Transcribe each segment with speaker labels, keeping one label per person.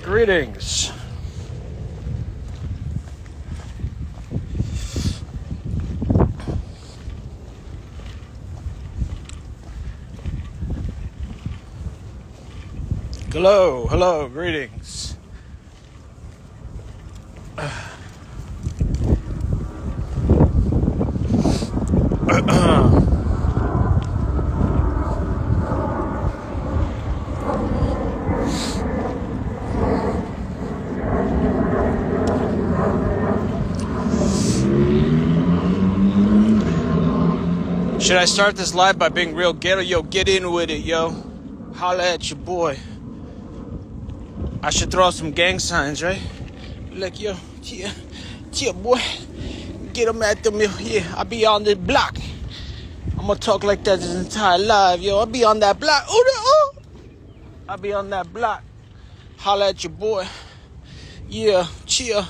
Speaker 1: Greetings. Hello, greetings. Should I start this live by being real ghetto? Yo, get in with it, yo. Holla at your boy. I should throw out some gang signs, right? Like, yo, chill, boy. Get them at them, yeah. I be on the block. I'm gonna talk like that this entire live, yo. I be on that block. Ooh. I be on that block. Holla at your boy. Yeah, chill.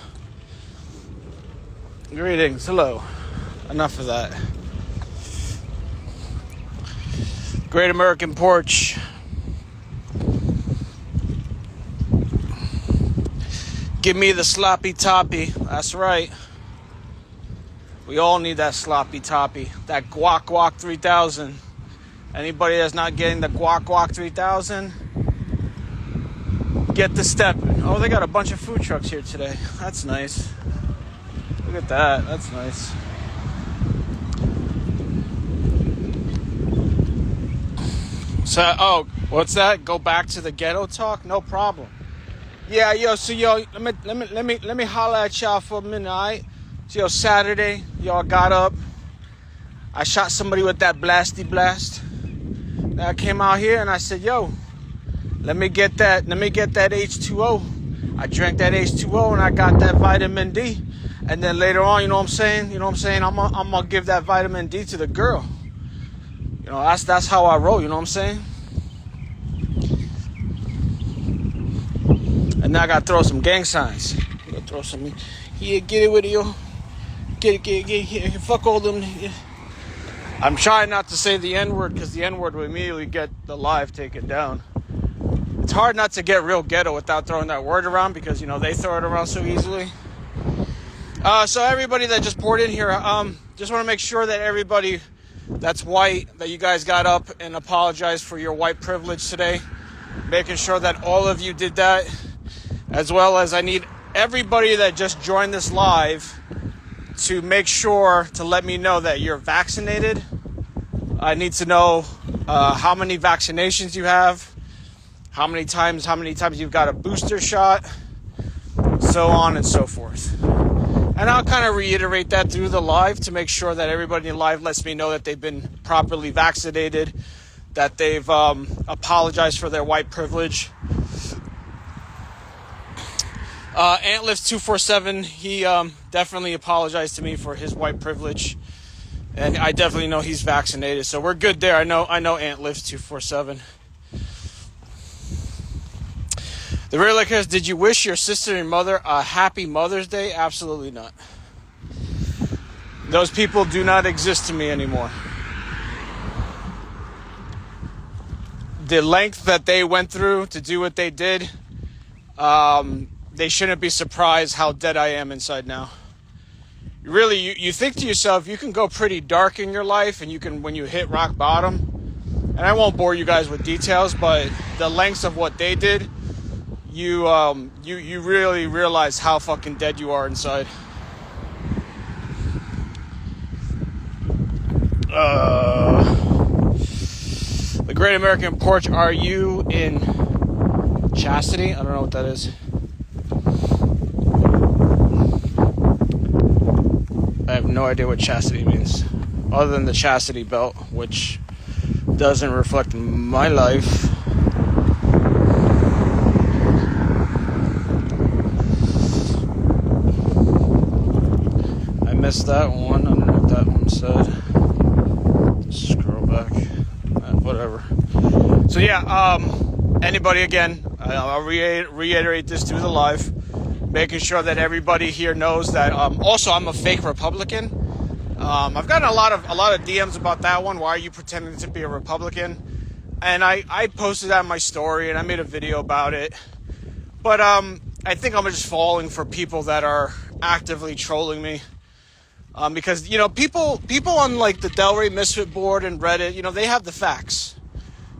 Speaker 1: Greetings, hello. Enough of that. Great American Porch. Give me the sloppy toppy. That's right. We all need that sloppy toppy. That guac 3000. Anybody that's not getting the guac 3000, get the stepping. Oh, they got a bunch of food trucks here today. That's nice. Look at that. That's nice. So, oh, what's that? Go back to the ghetto talk? No problem. Yeah, yo. So, yo, let me holler at y'all for a minute, alright? So, yo, Saturday, y'all got up. I shot somebody with that blasty blast. Then I came out here and I said, yo, let me get that H2O. I drank that H2O and I got that vitamin D. And then later on, you know what I'm saying? I'm gonna give that vitamin D to the girl. You know, that's how I roll, you know what I'm saying? And now I gotta throw some gang signs. I gotta throw some, yeah, get it with you. Get it, fuck all them. Yeah. I'm trying not to say the N-word because the N-word will immediately get the live taken down. It's hard not to get real ghetto without throwing that word around because, you know, they throw it around so easily. So everybody that just poured in here, just want to make sure that everybody that's white, that you guys got up and apologized for your white privilege today. Making sure that all of you did that. As well as I need everybody that just joined this live to make sure to let me know that you're vaccinated. I need to know how many vaccinations you have, how many times you've got a booster shot, so on and so forth. And I'll kind of reiterate that through the live to make sure that everybody in live lets me know that they've been properly vaccinated, that they've apologized for their white privilege. Antlift247, he definitely apologized to me for his white privilege, and I definitely know he's vaccinated, so we're good there. I know Antlift247. The real lickers, did you wish your sister and mother a happy Mother's Day? Absolutely not. Those people do not exist to me anymore. The length that they went through to do what they did, they shouldn't be surprised how dead I am inside now. Really, you think to yourself, you can go pretty dark in your life, and you can, when you hit rock bottom, and I won't bore you guys with details, but the lengths of what they did, you really realize how fucking dead you are inside. The Great American Porch, are you in chastity? I don't know what that is. I have no idea what chastity means, other than the chastity belt, which doesn't reflect my life. I missed that one. I don't know what that one said. Scroll back. Whatever. So yeah, anybody again, I'll reiterate this through the live. Making sure that everybody here knows that. Also, I'm a fake Republican. I've gotten a lot of DMs about that one. Why are you pretending to be a Republican? And I posted that in my story, and I made a video about it. But I think I'm just falling for people that are actively trolling me. Because, you know, people on like the Delray Misfit board and Reddit, you know, they have the facts.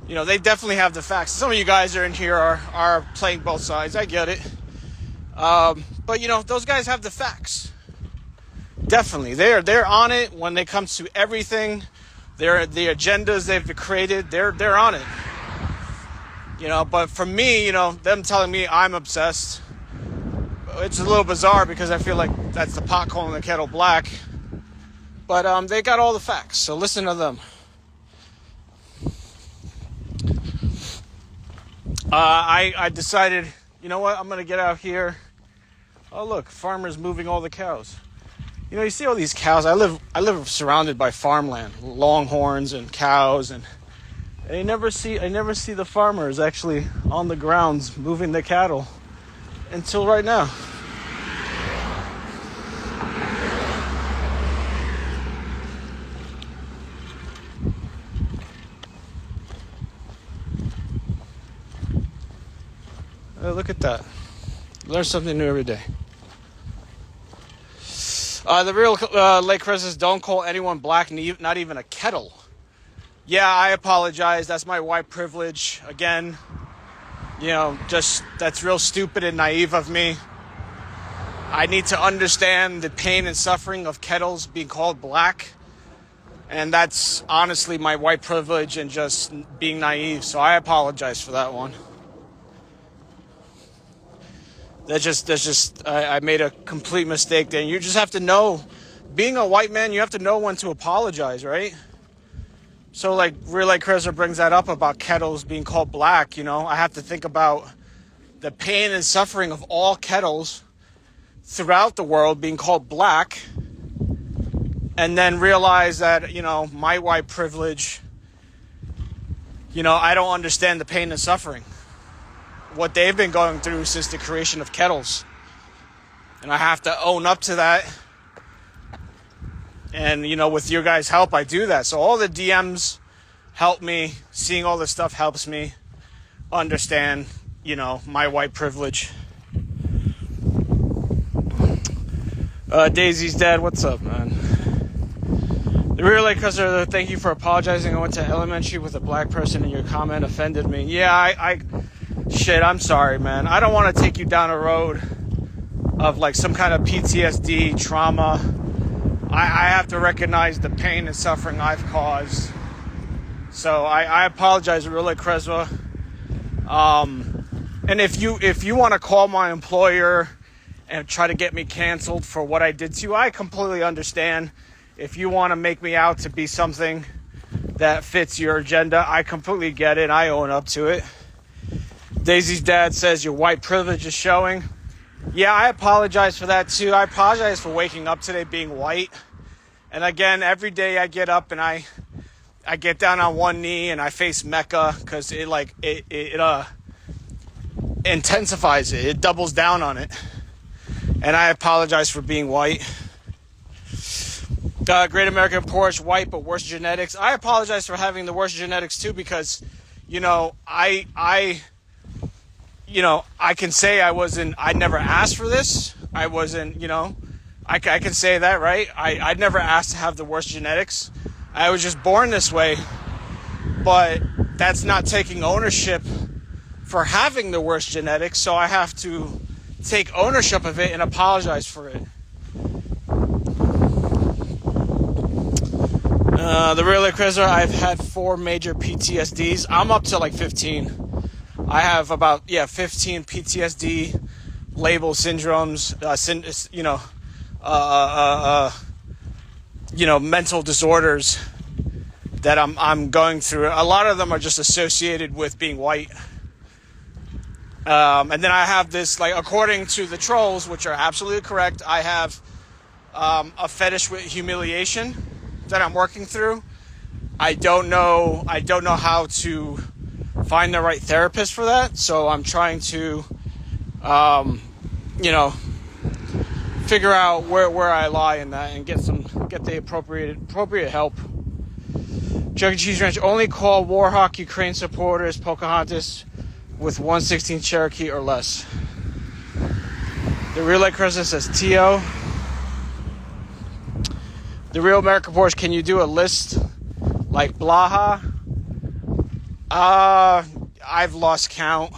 Speaker 1: You know, they definitely have the facts. Some of you guys are in here are playing both sides. I get it. But, you know, those guys have the facts. Definitely. They're on it when it comes to everything. The agendas they've created, they're on it. You know, but for me, you know, them telling me I'm obsessed, it's a little bizarre because I feel like that's the pot calling the kettle black. But they got all the facts, so listen to them. I decided, you know what, I'm going to get out here. Oh, look, farmers moving all the cows. You know, you see all these cows. I live surrounded by farmland, longhorns and cows, and I never see the farmers actually on the grounds moving the cattle until right now. Look at that. Learn something new every day. The real Lake Chris says, don't call anyone black, not even a kettle. Yeah, I apologize. That's my white privilege. Again, you know, just that's real stupid and naive of me. I need to understand the pain and suffering of kettles being called black. And that's honestly my white privilege and just being naive. So I apologize for that one. I made a complete mistake there. You just have to know, being a white man, you have to know when to apologize, right? So like Real Lake Chrysler brings that up about kettles being called black, you know. I have to think about the pain and suffering of all kettles throughout the world being called black, and then realize that, you know, my white privilege, you know, I don't understand the pain and suffering, what they've been going through since the creation of kettles. And I have to own up to that. And, you know, with your guys' help, I do that. So all the DMs help me. Seeing all this stuff helps me understand, you know, my white privilege. Daisy's dead. What's up, man? The Real Lake Customer, thank you for apologizing. I went to elementary with a black person and your comment offended me. Yeah, shit, I'm sorry, man. I don't want to take you down a road of like some kind of PTSD, trauma. I have to recognize the pain and suffering I've caused. So I apologize, really, Creswa. And if you want to call my employer and try to get me canceled for what I did to you, I completely understand. If you want to make me out to be something that fits your agenda, I completely get it. I own up to it. Daisy's dad says your white privilege is showing. Yeah, I apologize for that too. I apologize for waking up today being white. And again, every day I get up and I get down on one knee and I face Mecca because it intensifies it. It doubles down on it. And I apologize for being white. Great American Porsche, white but worse genetics. I apologize for having the worst genetics too because, you know, I can say I never asked for this. I wasn't, you know, I can say that, right? I never asked to have the worst genetics. I was just born this way. But that's not taking ownership for having the worst genetics. So I have to take ownership of it and apologize for it. The Real Chrysler, I've had 4 major PTSDs. I'm up to like 15. I have about 15 PTSD label syndromes, mental disorders that I'm going through. A lot of them are just associated with being white. And then I have this, like, according to the trolls, which are absolutely correct, I have a fetish with humiliation that I'm working through. I don't know how to find the right therapist for that, so I'm trying to figure out where I lie in that and get the appropriate help. Chuck E. Cheese Ranch, only call Warhawk Ukraine supporters Pocahontas with 1/16 Cherokee or less. The Real Light President says, T.O. The Real American Porsche, can you do a list like Blaha? I've lost count.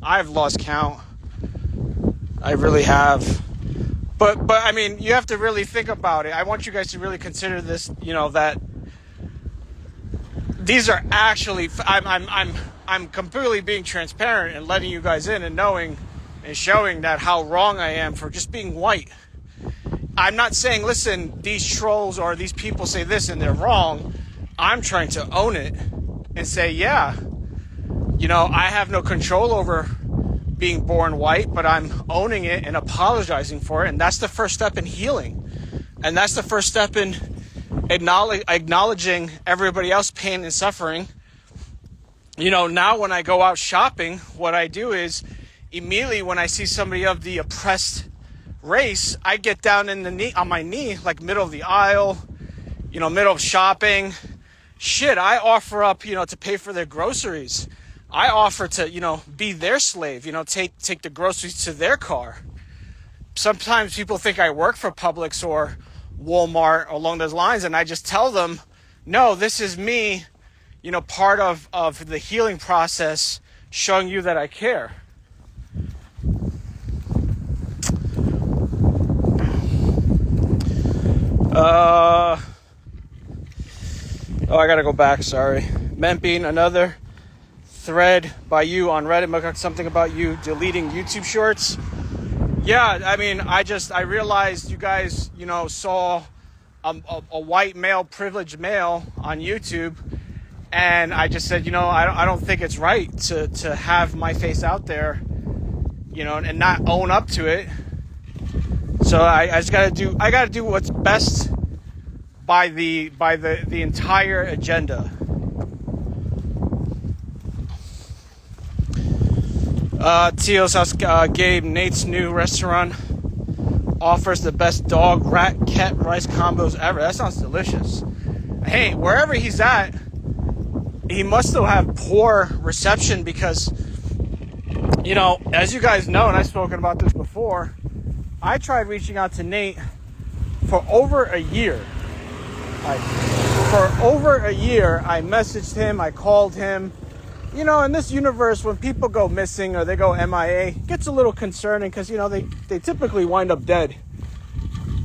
Speaker 1: I really have. But I mean, you have to really think about it. I want you guys to really consider this, that these are actually, I'm completely being transparent and letting you guys in and knowing and showing that how wrong I am for just being white. I'm not saying, listen, these trolls or these people say this and they're wrong. I'm trying to own it and say, yeah, I have no control over being born white, but I'm owning it and apologizing for it. And that's the first step in healing. And that's the first step in acknowledging everybody else's pain and suffering. Now when I go out shopping, what I do is immediately when I see somebody of the oppressed race, I get down on my knee, like middle of the aisle, middle of shopping. Shit, I offer up, to pay for their groceries. I offer to, be their slave, take the groceries to their car. Sometimes people think I work for Publix or Walmart along those lines, and I just tell them, no, this is me, part of the healing process, showing you that I care. I gotta go back, sorry. Memping, another thread by you on Reddit, something about you deleting YouTube shorts. Yeah, I mean, I realized you guys, saw a white male, privileged male on YouTube, and I just said, I don't think it's right to have my face out there, and not own up to it. So I just gotta do what's best by the entire agenda. Teal's house, Gabe, Nate's new restaurant offers the best dog, rat, cat, rice combos ever. That sounds delicious. Hey, wherever he's at, he must still have poor reception because, as you guys know, and I've spoken about this before, I tried reaching out to Nate for over a year. For over a year, I messaged him, I called him. In this universe, when people go missing or they go MIA, it gets a little concerning because, they typically wind up dead.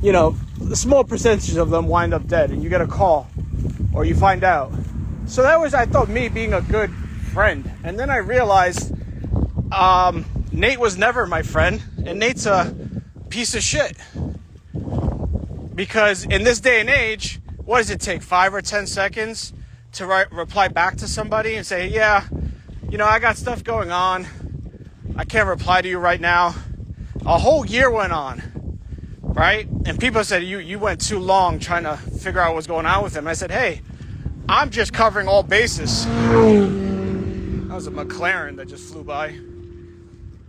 Speaker 1: A small percentage of them wind up dead and you get a call or you find out. So that was, I thought, me being a good friend. And then I realized Nate was never my friend and Nate's a piece of shit. Because in this day and age, what does it take, 5 or 10 seconds to reply back to somebody and say, yeah, I got stuff going on. I can't reply to you right now. A whole year went on, right? And people said, you went too long trying to figure out what's going on with him. I said, hey, I'm just covering all bases. That was a McLaren that just flew by.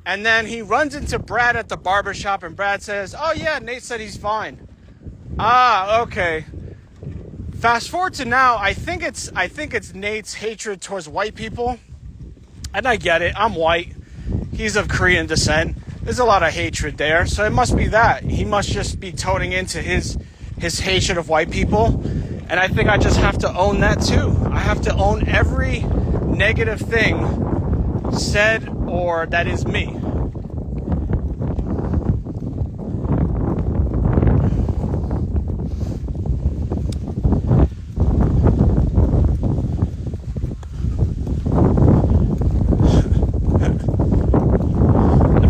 Speaker 1: And then he runs into Brad at the barbershop and Brad says, oh yeah, Nate said he's fine. Ah, okay. Fast forward to now, I think it's Nate's hatred towards white people. And I get it, I'm white. He's of Korean descent. There's a lot of hatred there, so it must be that. He must just be toning into his hatred of white people. And I think I just have to own that too. I have to own every negative thing said or that is me.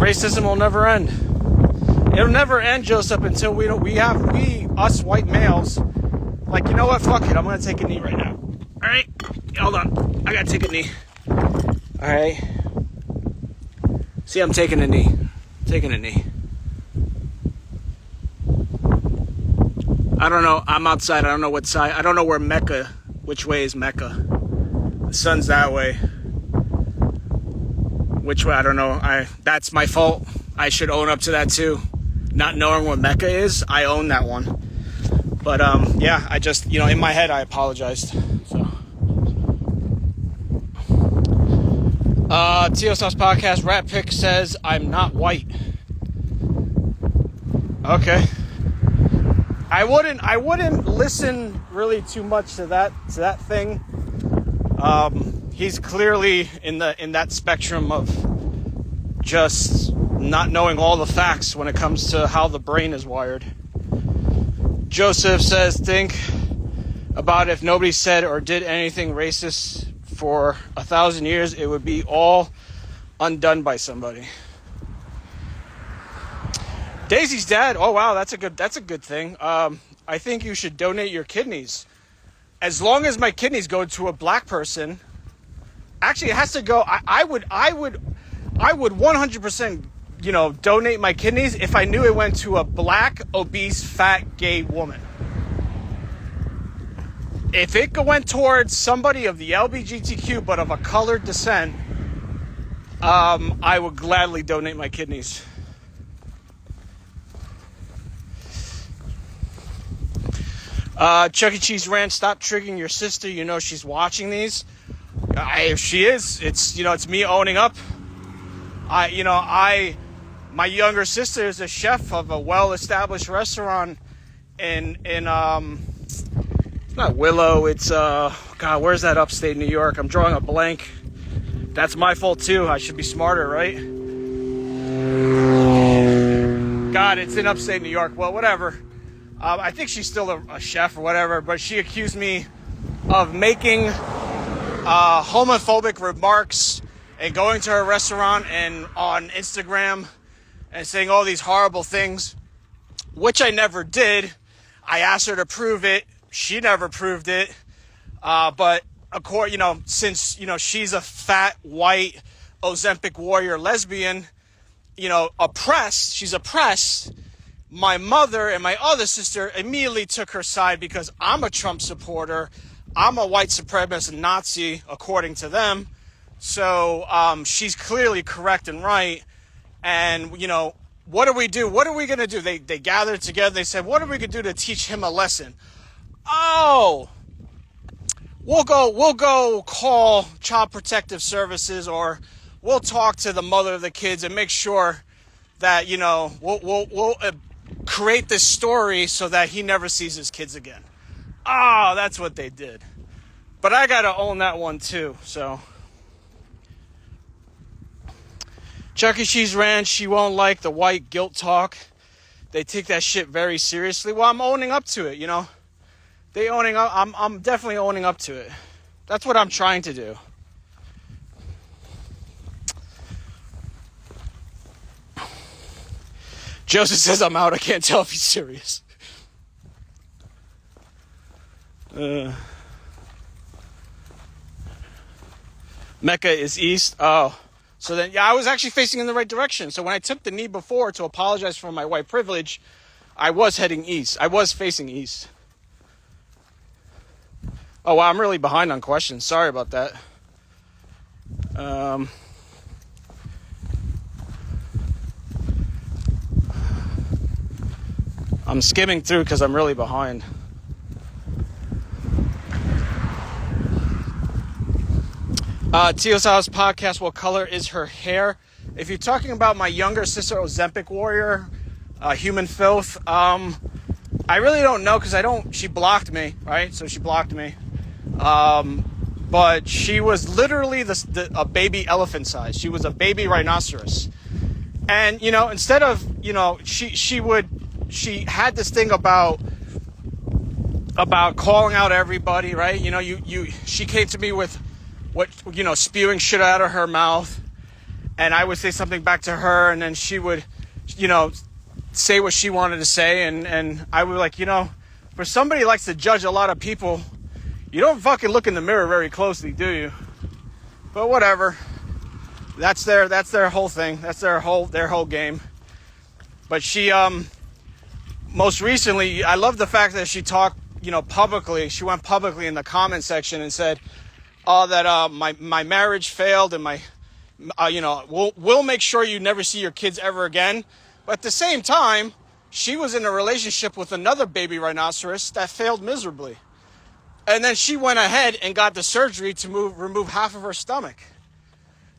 Speaker 1: Racism will never end. It'll never end, Joseph, until we us white males, like, you know what, fuck it, I'm gonna take a knee right now. Alright, hold on, I gotta take a knee. Alright. See, I'm taking a knee. I don't know, I'm outside, I don't know what side, I don't know which way is Mecca. The sun's that way. Which way, I don't know. That's my fault. I should own up to that too. Not knowing what Mecca is, I own that one. But yeah, I just, in my head, I apologized. So, Teal Sauce Podcast, Rat Pick says, I'm not white. Okay. I wouldn't listen really too much to that thing. He's clearly in that spectrum of just not knowing all the facts when it comes to how the brain is wired. Joseph says, think about if nobody said or did anything racist for 1,000 years, it would be all undone by somebody. Daisy's dad. Oh wow, that's a good thing. I think you should donate your kidneys. As long as my kidneys go to a black person, actually it has to go. I would 100%, donate my kidneys if I knew it went to a black, obese, fat, gay woman. If it went towards somebody of the LGBTQ but of a colored descent, I would gladly donate my kidneys. Chuck E. Cheese Ranch, stop triggering your sister. You know she's watching these. If she is, it's me owning up. My younger sister is a chef of a well-established restaurant in it's not Willow. It's God, where's that upstate New York? I'm drawing a blank. That's my fault too. I should be smarter, right? God, it's in upstate New York. Well, whatever. I think she's still a chef or whatever, but she accused me of making homophobic remarks and going to her restaurant and on Instagram and saying all these horrible things, which I never did. I asked her to prove it. She never proved it. But since she's a fat, white, Ozempic warrior lesbian, she's oppressed. My mother and my other sister immediately took her side because I'm a Trump supporter. I'm a white supremacist Nazi, according to them. So she's clearly correct and right. And, what do we do? What are we going to do? They gathered together. They said, what are we going to do to teach him a lesson? Oh, we'll go call Child Protective Services, or we'll talk to the mother of the kids and make sure that, we'll create this story so that he never sees his kids again. Oh, that's what they did. But I gotta own that one too, so. Chuck E. Cheese Ranch, she won't like the white guilt talk. They take that shit very seriously. Well, I'm owning up to it, They owning up. I'm definitely owning up to it. That's what I'm trying to do. Joseph says I'm out. I can't tell if he's serious. Mecca is east. Oh. So then, I was actually facing in the right direction. So when I took the knee before to apologize for my white privilege, I was heading east. I was facing east. Oh, wow, I'm really behind on questions. Sorry about that. I'm skimming through because I'm really behind. Tio's House podcast, what color is her hair? If you're talking about my younger sister, Ozempic warrior, human filth, I really don't know because she blocked me, right? So she blocked me. But she was literally a baby elephant size. She was a baby rhinoceros. And, instead of, she had this thing about calling out everybody, right? She came to me with spewing shit out of her mouth, and I would say something back to her, and then she would, say what she wanted to say, and I would for somebody who likes to judge a lot of people, you don't fucking look in the mirror very closely, do you? But whatever. That's their whole thing. That's their whole game. But she, most recently, I love the fact that she talked, publicly. She went publicly in the comment section and said, that my marriage failed, and we'll make sure you never see your kids ever again. But at the same time, she was in a relationship with another baby rhinoceros that failed miserably. And then she went ahead and got the surgery to remove half of her stomach.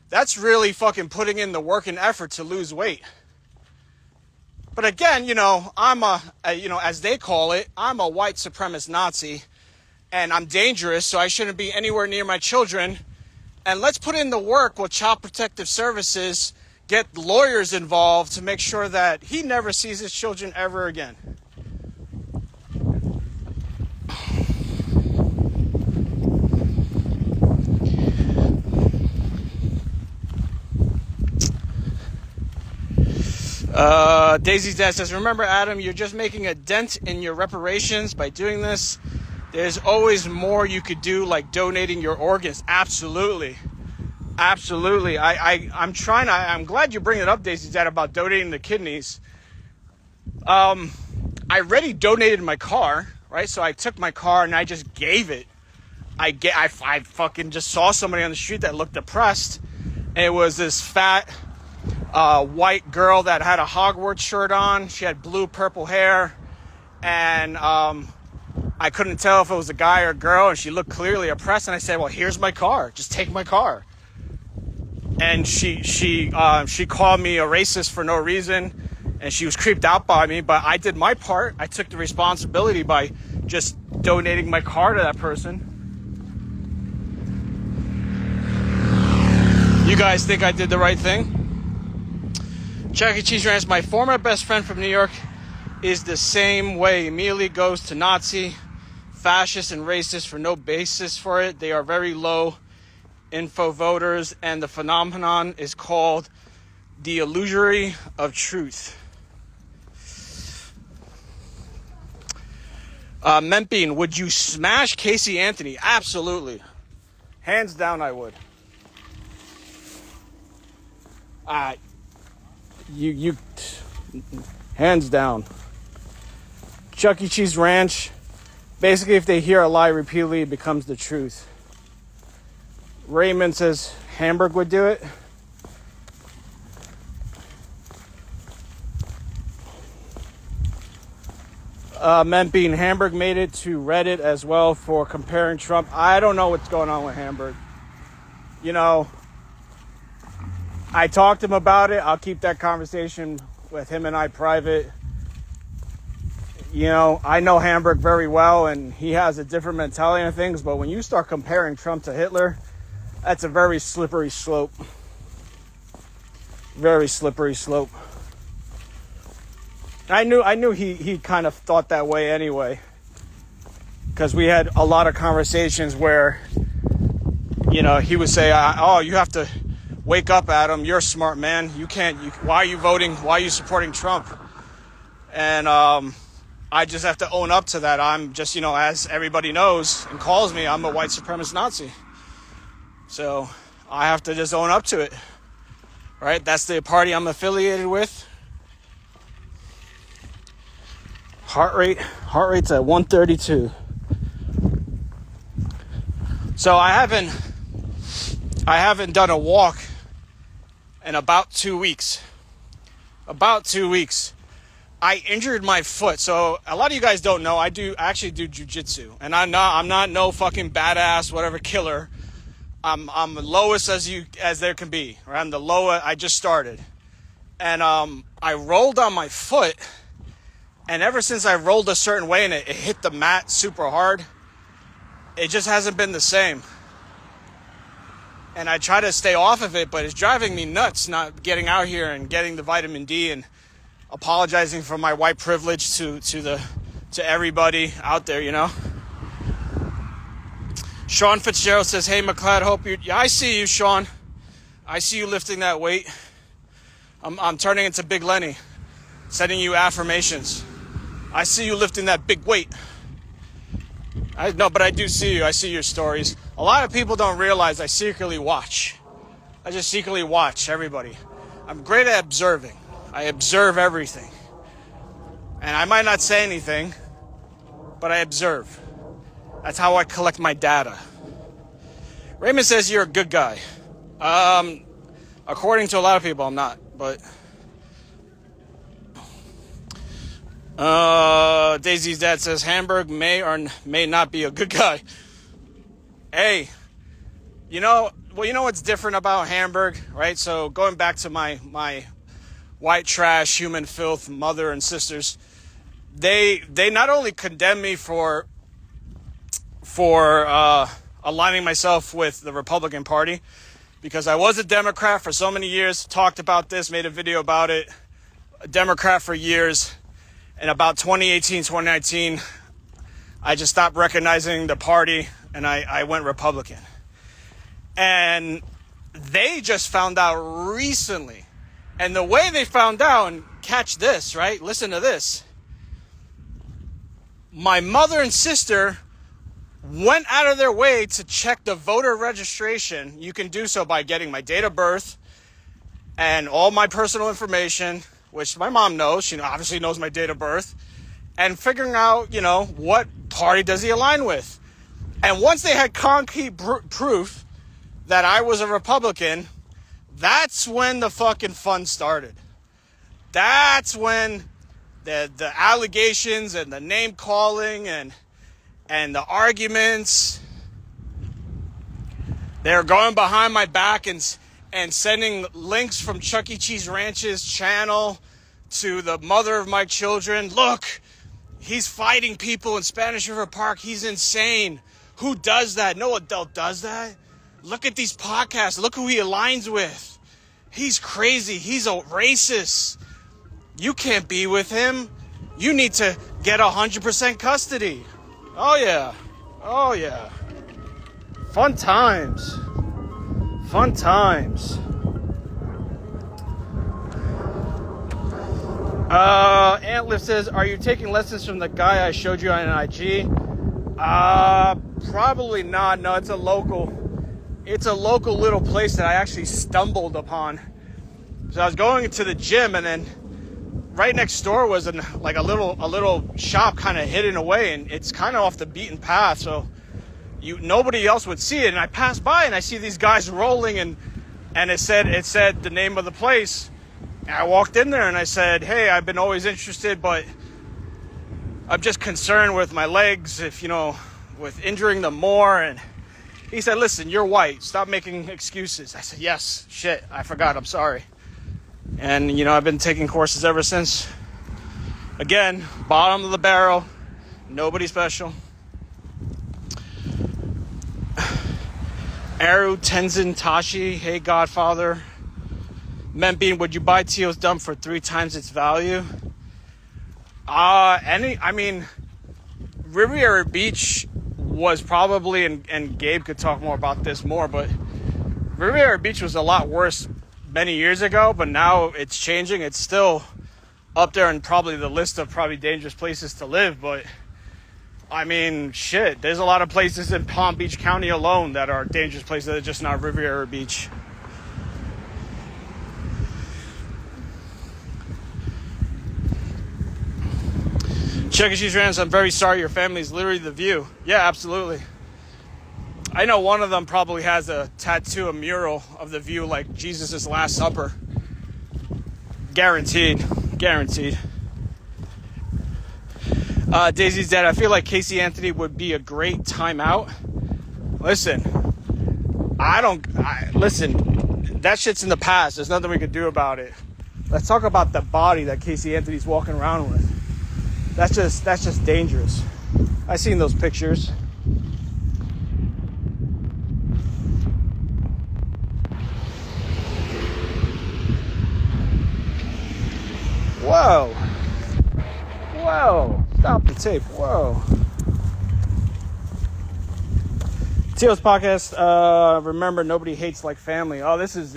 Speaker 1: That's really fucking putting in the work and effort to lose weight. But again, I'm as they call it, I'm a white supremacist Nazi, and I'm dangerous, so I shouldn't be anywhere near my children. And let's put in the work with Child Protective Services, get lawyers involved to make sure that he never sees his children ever again. Daisy's dad says, remember, Adam, you're just making a dent in your reparations by doing this. There's always more you could do, like donating your organs. Absolutely. Absolutely. I'm glad you bring it up, Daisy's dad, about donating the kidneys. I already donated my car, right? So I took my car and I just gave it. I fucking just saw somebody on the street that looked depressed. And it was this fat white girl that had a Hogwarts shirt on. She had blue purple hair, and I couldn't tell if it was a guy or a girl, and she looked clearly oppressed. And I said, well, here's my car, just take my car. And she called me a racist for no reason, and she was creeped out by me, but I did my part. I took the responsibility by just donating my car to that person. You guys think I did the right thing? Chuck E. Cheese Ranch, my former best friend from New York is the same way. Immediately goes to Nazi, fascist, and racist for no basis for it. They are very low info voters, and the phenomenon is called the illusory of truth. Mempine, would you smash Casey Anthony? Absolutely. Hands down, I would. You hands down. Chuck E. Cheese Ranch, basically if they hear a lie repeatedly, it becomes the truth. Raymond says Hamburg would do it. Mempine, Hamburg made it to Reddit as well for comparing Trump. I don't know what's going on with Hamburg. I talked to him about it. I'll keep that conversation with him and I private. I know Hamburg very well, and he has a different mentality on things, but when you start comparing Trump to Hitler, that's a very slippery slope. Very slippery slope. I knew he kind of thought that way anyway, because we had a lot of conversations where, he would say, oh, you have to wake up, Adam. You're a smart man. Why are you voting? Why are you supporting Trump? And I just have to own up to that. I'm just, as everybody knows and calls me, I'm a white supremacist Nazi. So I have to just own up to it. Right? That's the party I'm affiliated with. Heart rate's at 132. So I haven't done a walk in about 2 weeks. I injured my foot. So a lot of you guys don't know, I actually do jujitsu, and I'm not no fucking badass whatever killer. I'm the lowest as there can be. Right? I'm the lowest. I just started, and I rolled on my foot, and ever since I rolled a certain way and it hit the mat super hard, it just hasn't been the same. And I try to stay off of it, but it's driving me nuts not getting out here and getting the vitamin D and apologizing for my white privilege to everybody out there, Sean Fitzgerald says, hey, McLeod, hope you... Yeah, I see you, Sean. I see you lifting that weight. I'm turning into Big Lenny, sending you affirmations. I see you lifting that big weight. But I do see you. I see your stories. A lot of people don't realize I secretly watch. I just secretly watch everybody. I'm great at observing. I observe everything. And I might not say anything, but I observe. That's how I collect my data. Raymond says you're a good guy. According to a lot of people, I'm not. But Daisy's dad says Hamburg may or may not be a good guy. Hey, you know what's different about Hamburg, right? So going back to my white trash, human filth, mother and sisters, they not only condemn me for aligning myself with the Republican Party, because I was a Democrat for so many years, talked about this, made a video about it, a Democrat for years. In about 2018, 2019, I just stopped recognizing the party and I went Republican. And they just found out recently. And the way they found out, and catch this, right? Listen to this. My mother and sister went out of their way to check the voter registration. You can do so by getting my date of birth and all my personal information, which my mom knows. She obviously knows my date of birth. And figuring out, what party does he align with. And once they had concrete proof that I was a Republican, that's when the fucking fun started. That's when the allegations and the name calling and the arguments, they're going behind my back and sending links from Chuck E. Cheese Ranch's channel to the mother of my children. Look, he's fighting people in Spanish River Park. He's insane. Who does that? No adult does that. Look at these podcasts. Look who he aligns with. He's crazy. He's a racist. You can't be with him. You need to get 100% custody. Oh, yeah. Oh, yeah. Fun times. Fun times. Antlift says, are you taking lessons from the guy I showed you on IG? Probably not. No, it's a local little place that I actually stumbled upon. So I was going to the gym, and then right next door was a little shop kind of hidden away, and it's kind of off the beaten path, so nobody else would see it. And I passed by and I see these guys rolling, and it said the name of the place. And I walked in there and I said, hey, I've been always interested, but I'm just concerned with my legs, with injuring them more. And he said, listen, you're white. Stop making excuses. I said, yes, shit, I forgot. I'm sorry. And, I've been taking courses ever since. Again, bottom of the barrel. Nobody special. Aru Tenzin Tashi, hey Godfather. Membean, would you buy Teal's dump for 3 times its value? Riviera Beach was probably, and Gabe could talk more about this more, but Riviera Beach was a lot worse many years ago, but now it's changing. It's still up there in probably the list of probably dangerous places to live, but shit, there's a lot of places in Palm Beach County alone that are dangerous places that are just not Riviera Beach. Chuck E. Cheese Rams, I'm very sorry your family's literally the view. Yeah, absolutely. I know one of them probably has a tattoo, a mural of the view like Jesus' Last Supper. Guaranteed. Daisy's dead. I feel like Casey Anthony would be a great timeout. Listen, that shit's in the past. There's nothing we can do about it. Let's talk about the body that Casey Anthony's walking around with. That's just dangerous. I seen those pictures. Whoa. Stop the tape. Whoa. Teal's podcast, remember, nobody hates like family. Oh, this is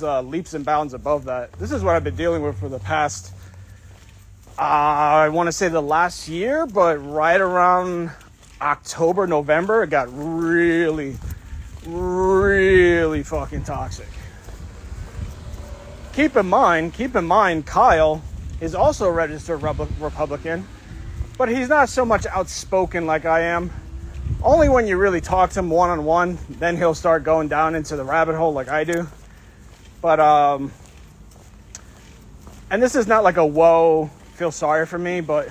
Speaker 1: leaps and bounds above that. This is what I've been dealing with for the past, I want to say the last year, but right around October, November, it got really, really fucking toxic. Keep in mind, Kyle is also a registered Republican, but he's not so much outspoken like I am. Only when you really talk to him one-on-one, then he'll start going down into the rabbit hole like I do. But, and this is not like a whoa, feel sorry for me, but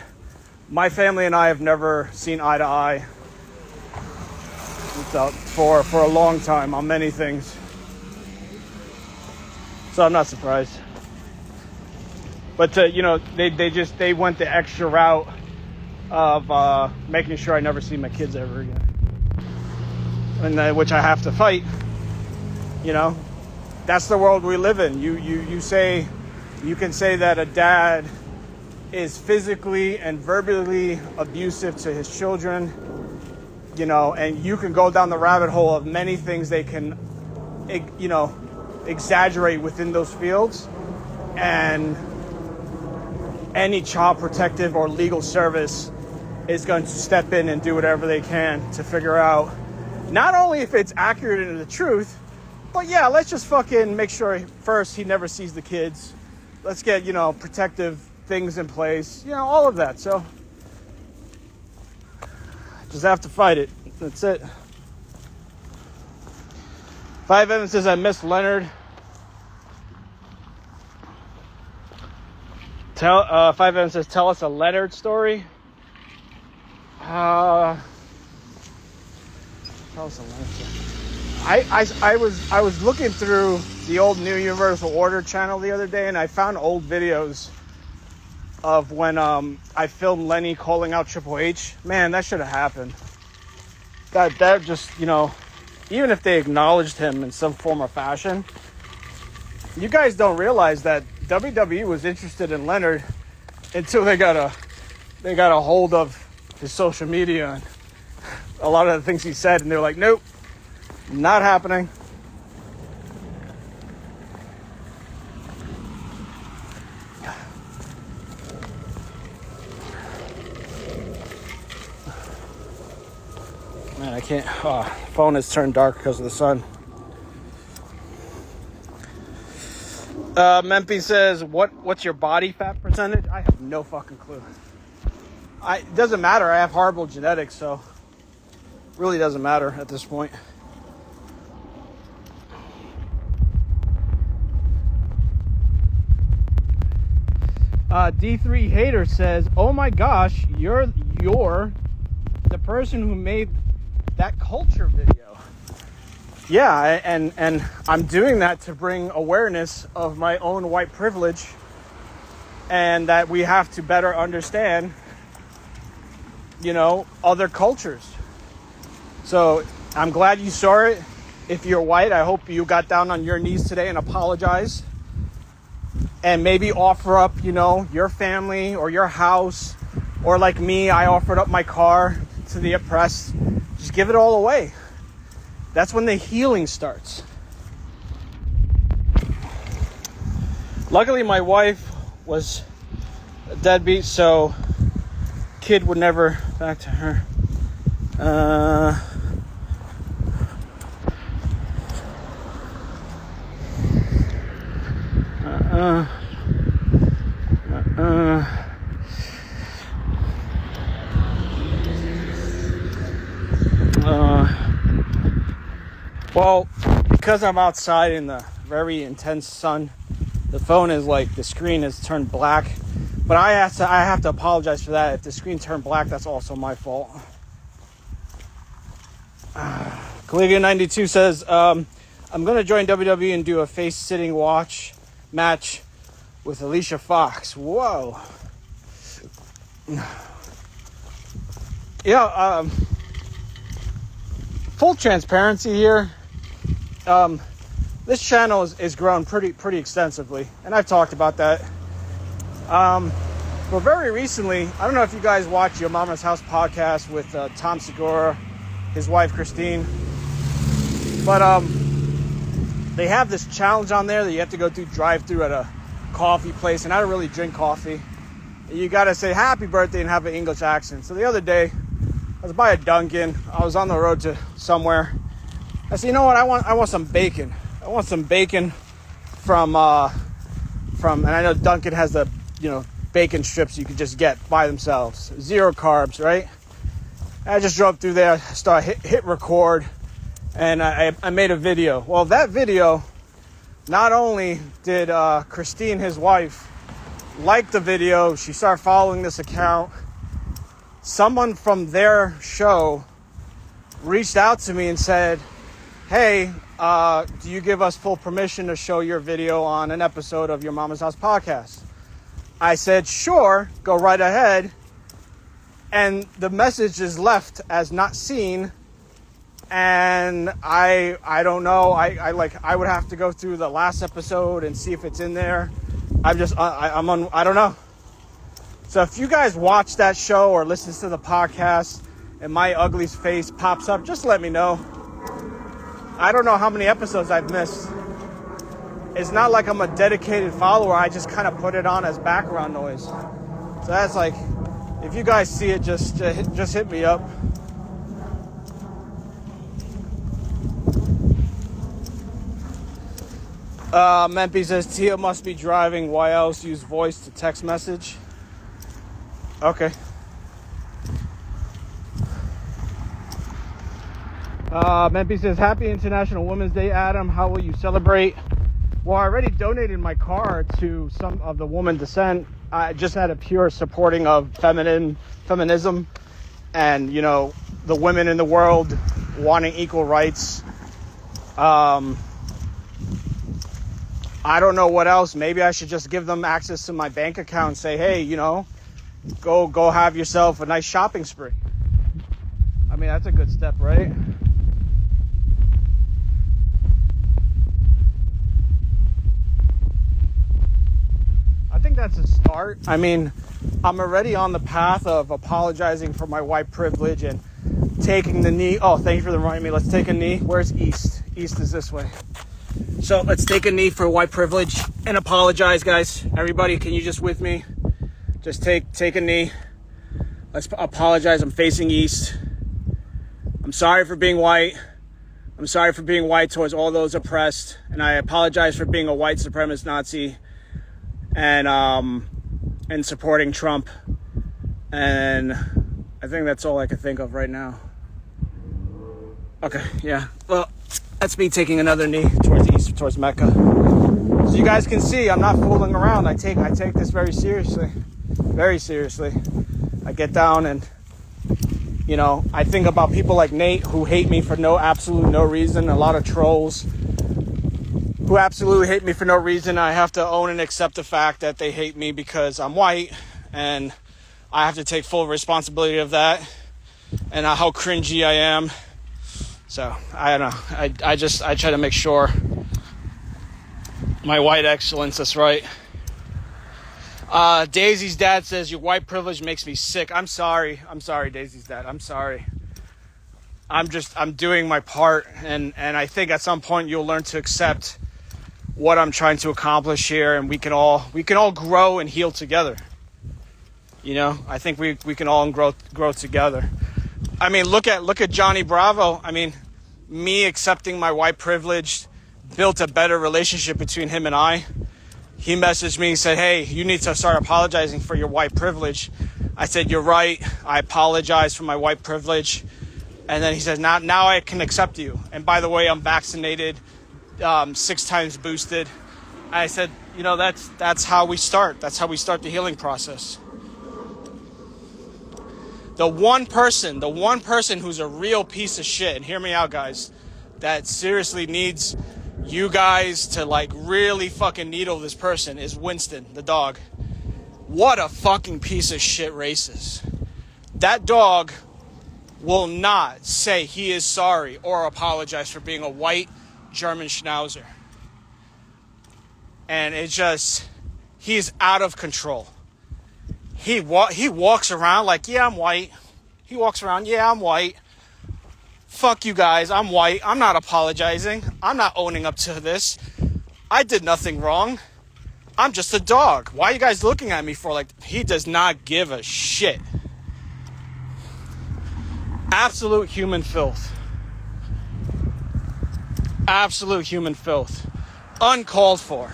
Speaker 1: my family and I have never seen eye to eye for a long time on many things. So I'm not surprised. But they went the extra route of making sure I never see my kids ever again, and which I have to fight. That's the world we live in. You can say that a dad is physically and verbally abusive to his children, and you can go down the rabbit hole of many things they can, exaggerate within those fields, and any child protective or legal service is going to step in and do whatever they can to figure out not only if it's accurate and the truth, but yeah, let's just fucking make sure first he never sees the kids. Let's get, protective things in place, all of that. So just have to fight it. That's it. 5 Evan says, I miss Leonard. 5 Evan says, tell us a Leonard story. Tell us a Leonard story. I was looking through the old New Universal Order channel the other day, and I found old videos of when I filmed Lenny calling out Triple H. Man, that should have happened. That just, even if they acknowledged him in some form or fashion, you guys don't realize that WWE was interested in Leonard until they got a hold of his social media and a lot of the things he said, and they're like, nope, not happening. Man, I can't. Phone has turned dark because of the sun. Mempi says, what's your body fat percentage? I have no fucking clue. It doesn't matter. I have horrible genetics, so it really doesn't matter at this point. D3 Hater says, oh my gosh, you're the person who made that culture video. Yeah, and I'm doing that to bring awareness of my own white privilege, and that we have to better understand, other cultures. So I'm glad you saw it. If you're white, I hope you got down on your knees today and apologize, and maybe offer up, your family or your house, or like me, I offered up my car to the oppressed. Just give it all away. That's when the healing starts. Luckily, my wife was a deadbeat, so kid would never back to her. Well, because I'm outside in the very intense sun, the phone is like, the screen has turned black. But I have to apologize for that. If the screen turned black, that's also my fault. Caligula92 says, I'm going to join WWE and do a face-sitting watch match with Alicia Fox. Whoa. Yeah, full transparency here. This channel is grown pretty extensively, and I've talked about that. But very recently, I don't know if you guys watch Your Mama's House podcast with Tom Segura, his wife Christine, but they have this challenge on there that you have to go through drive-through at a coffee place, and I don't really drink coffee. You got to say happy birthday and have an English accent. So the other day, I was by a Dunkin'. I was on the road to somewhere. I said, you know what? I want some bacon. I want some bacon from, and I know Dunkin' has the, bacon strips you could just get by themselves. 0 carbs, right? And I just drove through there, hit record, and I made a video. Well, that video, not only did Christine, his wife, like the video, she started following this account. Someone from their show reached out to me and said, hey, do you give us full permission to show your video on an episode of Your Mama's House podcast? I said, sure, go right ahead. And the message is left as not seen. And I don't know. I would have to go through the last episode and see if it's in there. I don't know. So if you guys watch that show or listen to the podcast and my ugly face pops up, just let me know. I don't know how many episodes I've missed. It's not like I'm a dedicated follower. I just kind of put it on as background noise. So that's like, if you guys see it, just hit me up. Mempi says, Tia must be driving. Why else use voice to text message? Okay. Mempi says, Happy International Women's Day, Adam. How will you celebrate? Well, I already donated my car to some of the woman dissent. I just had a pure supporting of feminism and, you know, the women in the world wanting equal rights. I don't know what else. Maybe I should just give them access to my bank account and say, hey, you know, go have yourself a nice shopping spree. I mean, that's a good step, right? I think that's a start. I mean, I'm already on the path of apologizing for my white privilege and taking the knee. Oh, thank you for reminding me. Let's take a knee. Where's East? East is this way. So let's take a knee for white privilege and apologize, guys. Everybody, can you just with me? Just take a knee. Let's apologize. I'm facing East. I'm sorry for being white. I'm sorry for being white towards all those oppressed. And I apologize for being a white supremacist Nazi and supporting Trump. And I think that's all I can think of right now. Okay, yeah. Well, that's me taking another knee towards East, towards Mecca. So you guys can see, I'm not fooling around. I take this very seriously. Very seriously. I get down and, you know, I think about people like Nate who hate me for absolute no reason. A lot of trolls who absolutely hate me for no reason. I have to own and accept the fact that they hate me because I'm white, and I have to take full responsibility of that and how cringy I am. So I don't know. I try to make sure my white excellence is right. Daisy's dad says your white privilege makes me sick. I'm sorry, Daisy's dad. I'm sorry. I'm doing my part, and I think at some point you'll learn to accept what I'm trying to accomplish here, and we can all grow and heal together. You know, I think we can all grow together. I mean, look at Johnny Bravo. I mean, me accepting my white privilege built a better relationship between him and I. He messaged me, said, hey, you need to start apologizing for your white privilege. I said, you're right. I apologize for my white privilege. And then he said, now I can accept you. And by the way, I'm vaccinated, 6 times boosted. I said, you know, that's how we start. That's how we start the healing process. The one person who's a real piece of shit, and hear me out, guys, that seriously needs you guys to like really fucking needle this person is Winston, the dog. What a fucking piece of shit racist. That dog will not say he is sorry or apologize for being a white German Schnauzer. And it's just, he's out of control. He walks around like, yeah, I'm white. He walks around, yeah, I'm white. Fuck you guys, I'm white. I'm not apologizing. I'm not owning up to this. I did nothing wrong. I'm just a dog. Why are you guys looking at me for like, he does not give a shit. Absolute human filth. Absolute human filth. Uncalled for.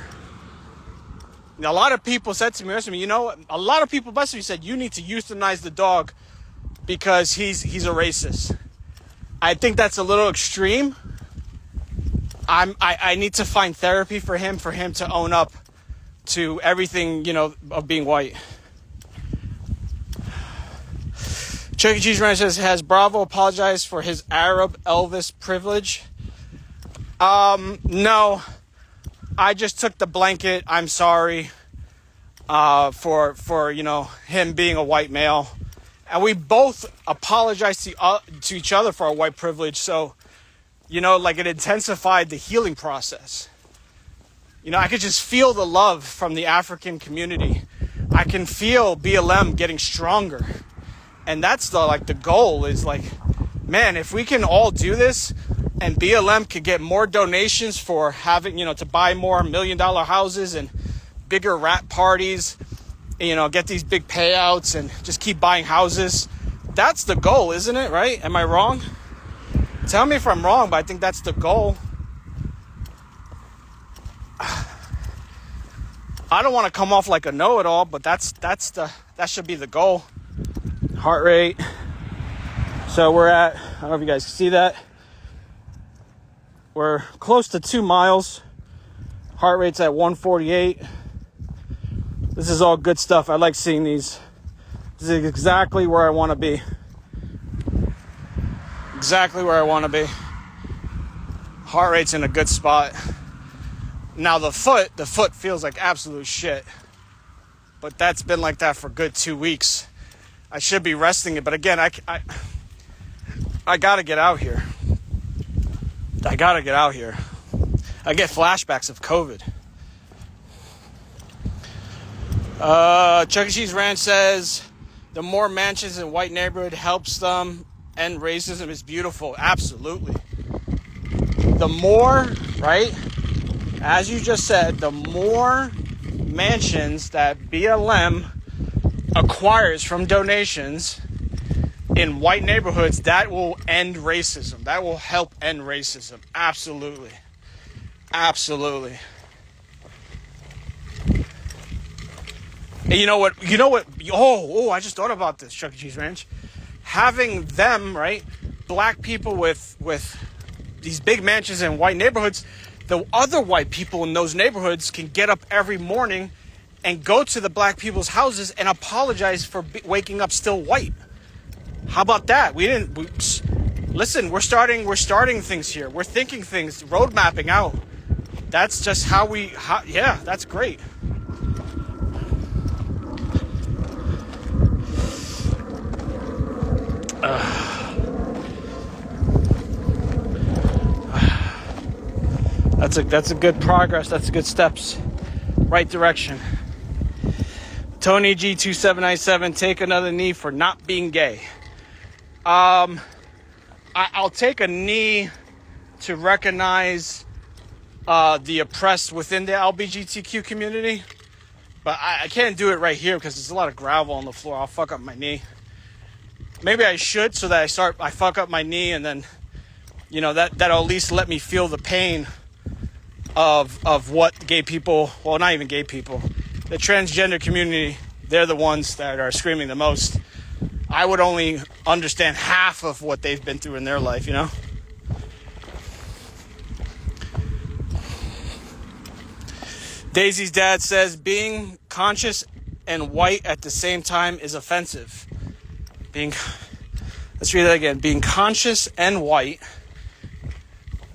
Speaker 1: Now, a lot of people said to me, you know, a lot of people messaged me said, you need to euthanize the dog because he's a racist. I think that's a little extreme. I need to find therapy for him to own up to everything, you know, of being white. Chuck E. Cheese Ranch says, has Bravo apologized for his Arab Elvis privilege? No. I just took the blanket, I'm sorry. for him being a white male, and we both apologized to each other for our white privilege. So like it intensified the healing process. I could just feel the love from the African community. I can feel BLM getting stronger, and that's the goal is man, if we can all do this, and BLM could get more donations for having to buy more $1 million houses and bigger rat parties, get these big payouts and just keep buying houses. That's the goal, isn't it? Right? Am I wrong? Tell me if I'm wrong, but I think that's the goal. I don't want to come off like a know-it-all, but that should be the goal. Heart rate. So we're at, I don't know if you guys can see that. We're close to 2 miles. Heart rate's at 148. This is all good stuff. I like seeing these. This is exactly where I want to be. Exactly where I want to be. Heart rate's in a good spot. Now the foot feels like absolute shit. But that's been like that for a good 2 weeks. I should be resting it, but again, I gotta get out here. I gotta get out here. I get flashbacks of COVID. Chuck E. Cheese Ranch says the more mansions in white neighborhood helps them end racism is beautiful. Absolutely. The more, right? As you just said, the more mansions that BLM acquires from donations in white neighborhoods, that will end racism. That will help end racism. Absolutely. Absolutely. And you know what? Oh, I just thought about this, Chuck E. Cheese Ranch. Having them, right, black people with these big mansions in white neighborhoods, the other white people in those neighborhoods can get up every morning and go to the black people's houses and apologize for waking up still white. How about that? Listen, we're starting things here. We're thinking things, road mapping out. That's just yeah, that's great. That's a good progress. That's good steps. Right direction. Tony G2797, take another knee for not being gay. I'll take a knee to recognize the oppressed within the LGBTQ community, but I can't do it right here because there's a lot of gravel on the floor. I'll fuck up my knee. Maybe I should, so that I fuck up my knee, and then that'll at least let me feel the pain of what gay people, well, not even gay people, the transgender community, they're the ones that are screaming the most. I would only understand half of what they've been through in their life, Daisy's dad says being conscious and white at the same time is offensive. Let's read that again. Being conscious and white.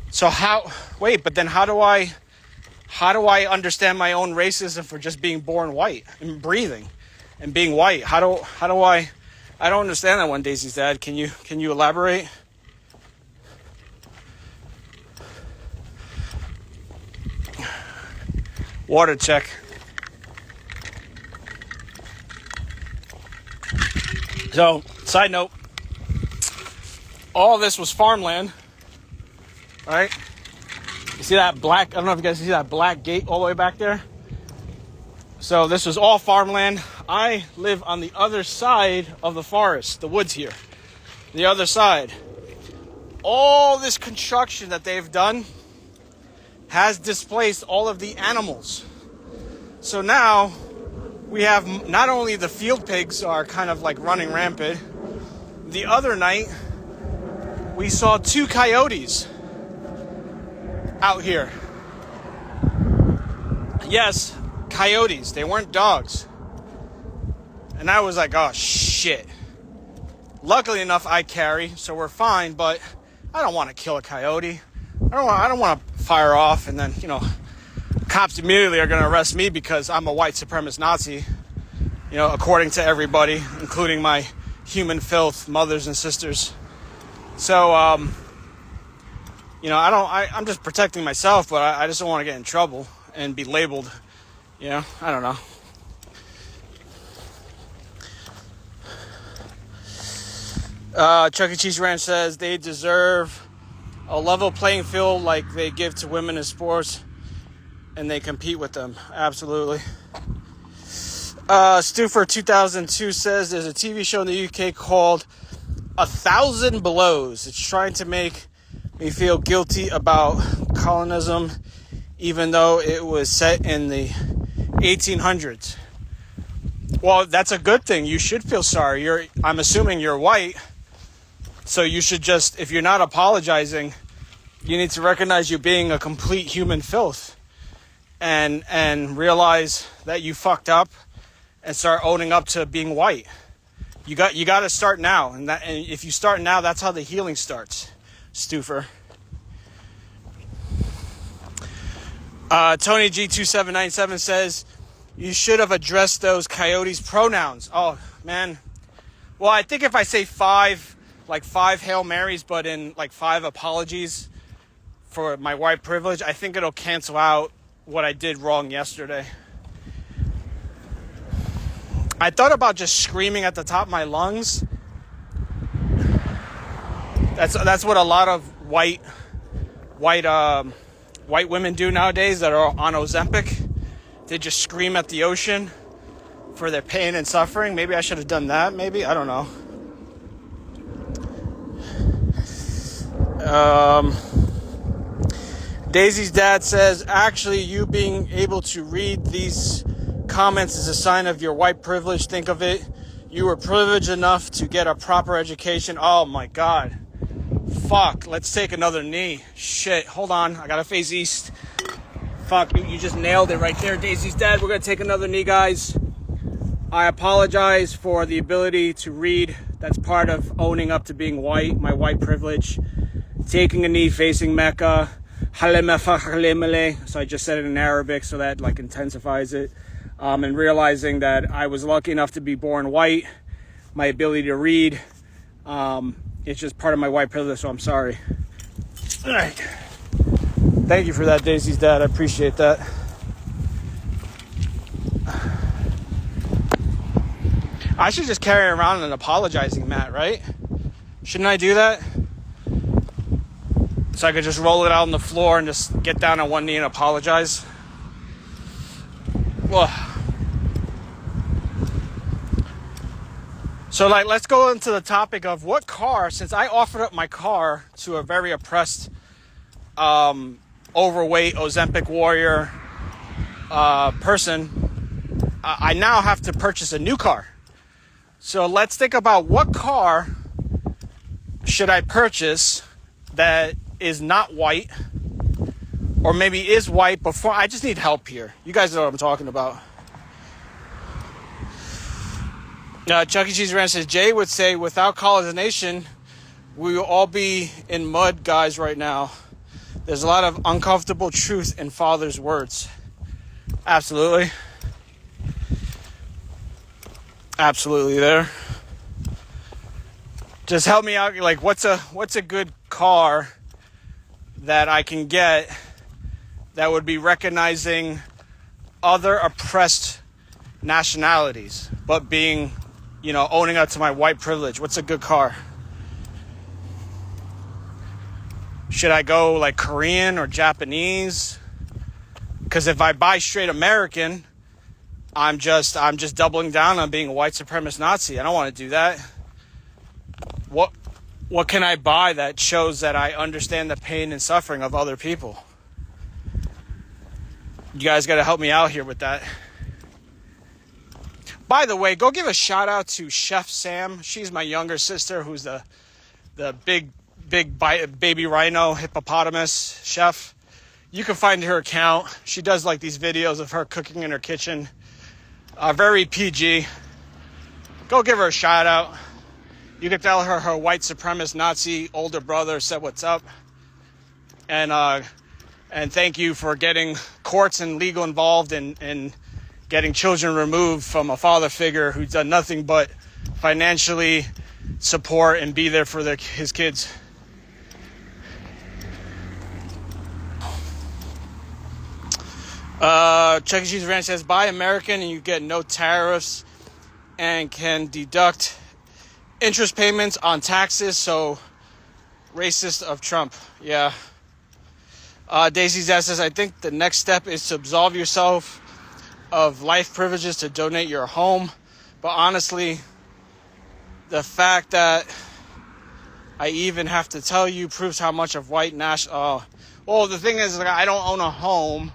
Speaker 1: So but then how do I understand my own racism for just being born white and breathing and being white? How do I don't understand that one, Daisy's dad. Can you elaborate? Water check. So, side note, all this was farmland, right? You see that black, I don't know if you guys see that black gate all the way back there? So this was all farmland. I live on the other side of the forest, the woods here. The other side. All this construction that they've done has displaced all of the animals. So now we have not only the field pigs are kind of like running rampant. The other night we saw 2 coyotes out here. Yes, coyotes. They weren't dogs. And I was like, oh shit. Luckily enough, I carry, so we're fine, but I don't want to kill a coyote. I don't want to fire off and then, cops immediately are going to arrest me because I'm a white supremacist Nazi, you know, according to everybody, including my human filth mothers and sisters. So, you know, I'm just protecting myself, but I just don't want to get in trouble and be labeled, you know, I don't know. Chuck E. Cheese Ranch says they deserve a level playing field like they give to women in sports, and they compete with them. Absolutely. Stuffer 2002 says there's a TV show in the UK called 1,000 Blows. It's trying to make me feel guilty about colonism, even though it was set in the 1800s. Well, that's a good thing. You should feel sorry. I'm assuming you're white. So you should just, if you're not apologizing, you need to recognize you being a complete human filth and realize that you fucked up and start owning up to being white. You got to start now, and if you start now, that's how the healing starts. Stuffer. Tony G2797 says you should have addressed those coyotes' pronouns. Oh man. Well, I think if I say five Hail Marys, but in like 5 apologies for my white privilege, I think it'll cancel out what I did wrong yesterday. I thought about just screaming at the top of my lungs. That's what a lot of white women do nowadays that are on Ozempic. They just scream at the ocean for their pain and suffering. Maybe I should have done that. Maybe, I don't know. Daisy's dad says, actually, you being able to read these comments is a sign of your white privilege. Think of it. You were privileged enough to get a proper education. Oh my God. Fuck. Let's take another knee. Shit. Hold on. I gotta face east. Fuck. You just nailed it right there, Daisy's dad. We're gonna take another knee, guys. I apologize for the ability to read. That's part of owning up to being white, my white privilege. Taking a knee, facing Mecca. So I just said it in Arabic, so that like intensifies it. And realizing that I was lucky enough to be born white, my ability to read, it's just part of my white privilege, so I'm sorry. All right. Thank you for that, Daisy's dad. I appreciate that. I should just carry around an apologizing mat, right? Shouldn't I do that? So I could just roll it out on the floor and just get down on one knee and apologize. Well, so let's go into the topic of what car, since I offered up my car to a very oppressed, overweight Ozempic warrior person, I now have to purchase a new car. So let's think about what car should I purchase that is not white, or maybe is white before. I just need help here. You guys know what I'm talking about. Chuck E. Cheese Ranch says, Jay would say, without colonization, we will all be in mud, guys, right now. There's a lot of uncomfortable truth in Father's words. Absolutely. Absolutely there. Just help me out. Like, what's a good car that I can get that would be recognizing other oppressed nationalities, but being, you know, owning up to my white privilege? What's a good car? Should I go like Korean or Japanese? Because if I buy straight American, I'm just doubling down on being a white supremacist Nazi. I don't want to do that. What can I buy that shows that I understand the pain and suffering of other people? You guys got to help me out here with that. By the way, go give a shout out to Chef Sam. She's my younger sister, who's the big baby rhino hippopotamus chef. You can find her account. She does like these videos of her cooking in her kitchen. Very PG. Go give her a shout out. You can tell her white supremacist Nazi older brother said what's up. And And thank you for getting courts and legal involved in getting children removed from a father figure who's done nothing but financially support and be there for his kids. Chuck E. Cheese Ranch says, buy American and you get no tariffs and can deduct interest payments on taxes. So racist of Trump. Yeah. Daisy's dad says, I think the next step is to absolve yourself of life privileges to donate your home. But honestly, the fact that I even have to tell you proves how much of white national... well, the thing is, like, I don't own a home.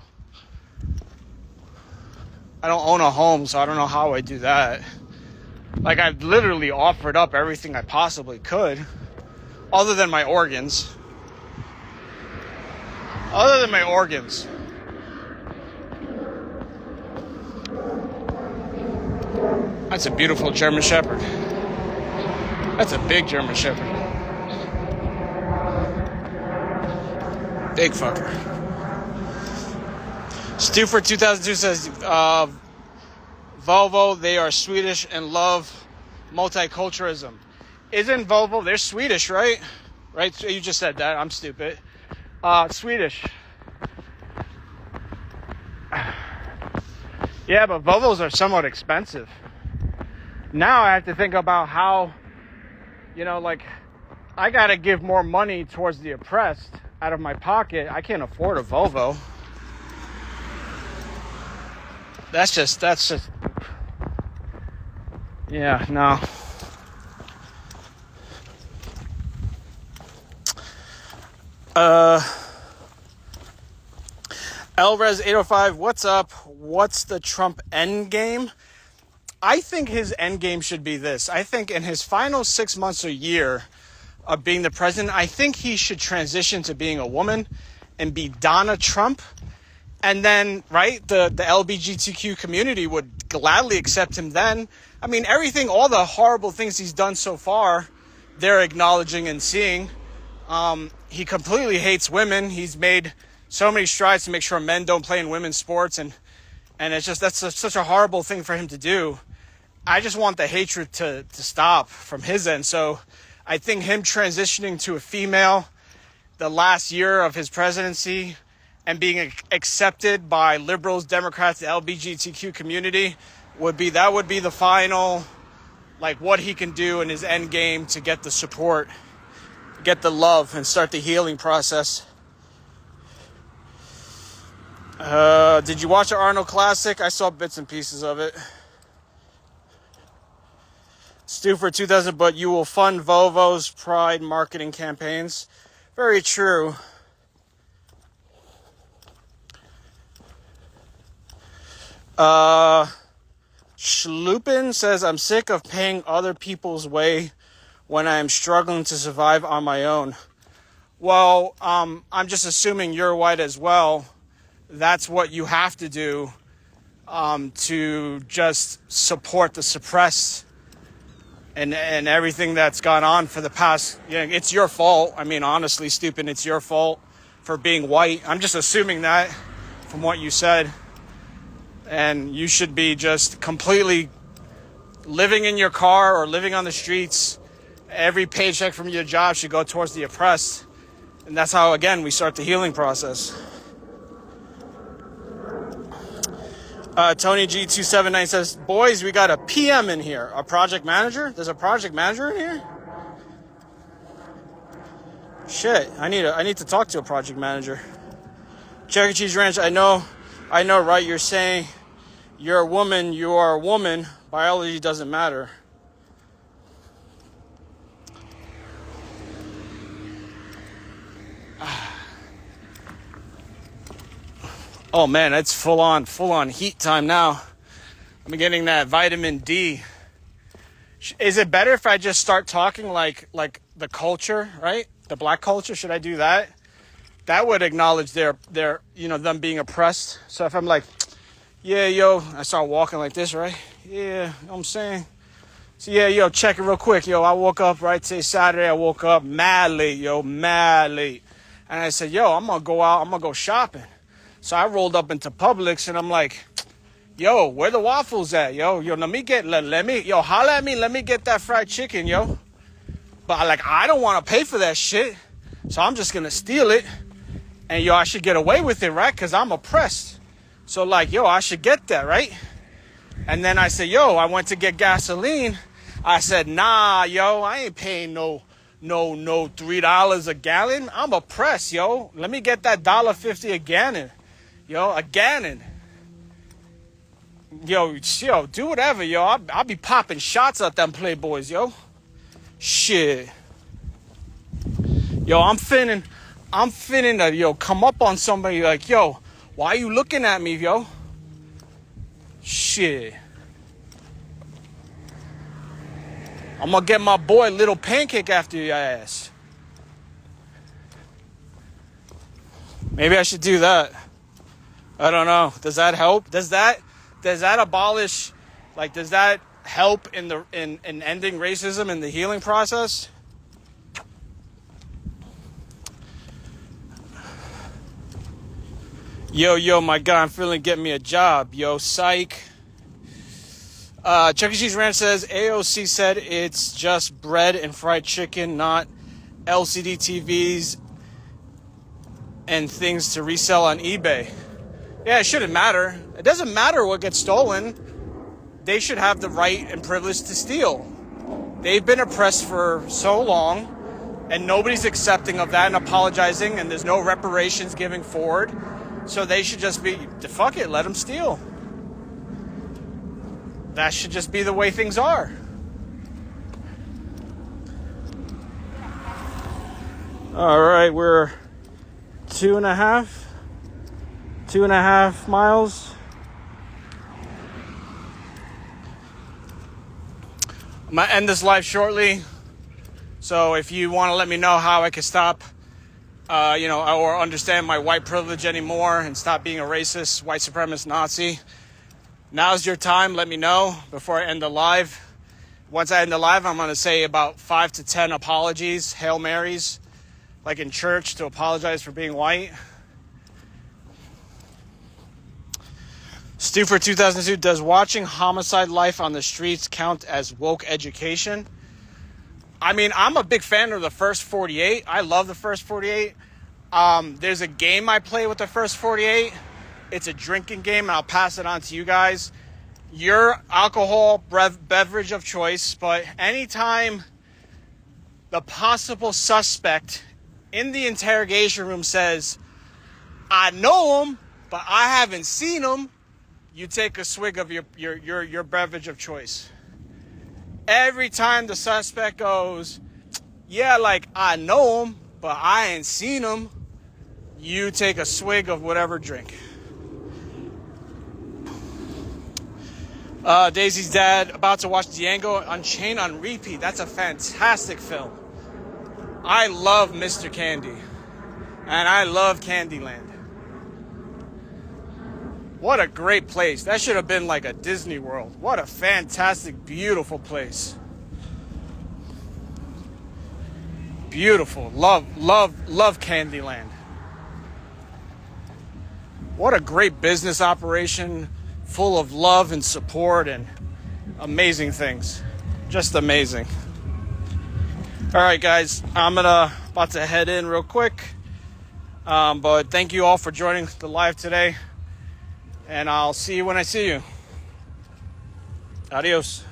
Speaker 1: So I don't know how I do that. Like, I've literally offered up everything I possibly could, other than my organs. That's a beautiful German Shepherd. That's a big German Shepherd. Big fucker. Stuford 2002 says, Volvo, they are Swedish and love multiculturalism. Isn't Volvo, they're Swedish, right? Right? So you just said that. I'm stupid. Swedish. Yeah, but Volvos are somewhat expensive. Now I have to think about how, like, I got to give more money towards the oppressed out of my pocket. I can't afford a Volvo. That's just, yeah, no. Elrez 805, what's up? What's the Trump end game? I think his end game should be this. I think in his final 6 months or year of being the president, I think he should transition to being a woman and be Donna Trump. And then, right, the LGBTQ community would gladly accept him then. I mean, all the horrible things he's done so far, they're acknowledging and seeing. He completely hates women. He's made so many strides to make sure men don't play in women's sports. And it's just, such a horrible thing for him to do. I just want the hatred to stop from his end. So I think him transitioning to a female the last year of his presidency and being accepted by liberals, Democrats, the LGBTQ community would be the final, like, what he can do in his end game to get the support, get the love, and start the healing process. Did you watch the Arnold Classic? I saw bits and pieces of it. Stu for 2000, but you will fund Volvo's pride marketing campaigns. Very true. Schlupin says, I'm sick of paying other people's way when I am struggling to survive on my own. Well, I'm just assuming you're white as well. That's what you have to do to just support the suppressed and everything that's gone on for the past. It's your fault. I mean, honestly, stupid, it's your fault for being white. I'm just assuming that from what you said. And you should be just completely living in your car or living on the streets. Every paycheck from your job should go towards the oppressed. And that's how, again, we start the healing process. Tony G279 says, boys, we got a PM in here. A project manager? There's a project manager in here? Shit, I need to talk to a project manager. Chuck E. Cheese Ranch, I know, right? You're saying you're a woman, you are a woman. Biology doesn't matter. Oh man, it's full on heat time now. I'm getting that vitamin D. Is it better if I just start talking like the culture, right? The black culture, should I do that? That would acknowledge their them being oppressed. So if I'm like, yeah, yo, I start walking like this, right? Yeah, you know what I'm saying? So yeah, yo, check it real quick, yo. I woke up, right, say Saturday, I woke up mad late. And I said, yo, I'm going to go out. I'm going to go shopping. So I rolled up into Publix and I'm like, yo, where the waffles at, yo? Yo, let me, holla at me. Let me get that fried chicken, yo. But like, I don't want to pay for that shit. So I'm just going to steal it. And yo, I should get away with it, right? Because I'm oppressed. So like, yo, I should get that, right? And then I said, yo, I went to get gasoline. I said, nah, yo, I ain't paying no $3 a gallon. I'm oppressed, yo. Let me get that $1.50 a gallon. Yo, a gallon. Yo, do whatever, yo. I'll be popping shots at them playboys, yo. Shit. Yo, I'm finna to, yo, come up on somebody like, yo, why are you looking at me, yo? Shit. I'm gonna get my boy Little Pancake after your ass. Maybe I should do that. I don't know. Does that help? Does that abolish, like, does that help in ending racism in the healing process? Yo, my God, I'm feeling getting me a job. Yo, psych. Chuck E. Cheese Ranch says AOC said it's just bread and fried chicken, not LCD TVs and things to resell on eBay. Yeah, it shouldn't matter. It doesn't matter what gets stolen. They should have the right and privilege to steal. They've been oppressed for so long, and nobody's accepting of that and apologizing, and there's no reparations giving forward. So they should just be, fuck it, let them steal. That should just be the way things are. All right, we're 2.5 miles. I'm gonna end this live shortly. So if you want to let me know how I can stop, or understand my white privilege anymore and stop being a racist, white supremacist Nazi, now's your time. Let me know before I end the live. Once I end the live, I'm going to say about 5 to 10 apologies, Hail Marys, like in church, to apologize for being white. Stu for 2002, does watching homicide life on the streets count as woke education? I mean, I'm a big fan of the First 48. I love the First 48. There's a game I play with the First 48. It's a drinking game, and I'll pass it on to you guys. Your alcohol beverage of choice, but anytime the possible suspect in the interrogation room says, I know him, but I haven't seen him, you take a swig of your beverage of choice. Every time the suspect goes, yeah, like, I know him, but I ain't seen him, you take a swig of whatever drink. Daisy's dad about to watch Django Unchained on repeat. That's a fantastic film. I love Mr. Candy. And I love Candyland. What a great place. That should have been like a Disney World. What a fantastic, beautiful place. Beautiful. Love Candyland. What a great business operation, full of love and support and amazing things. Just amazing. All right, guys, I'm about to head in real quick. But thank you all for joining the live today. And I'll see you when I see you. Adios.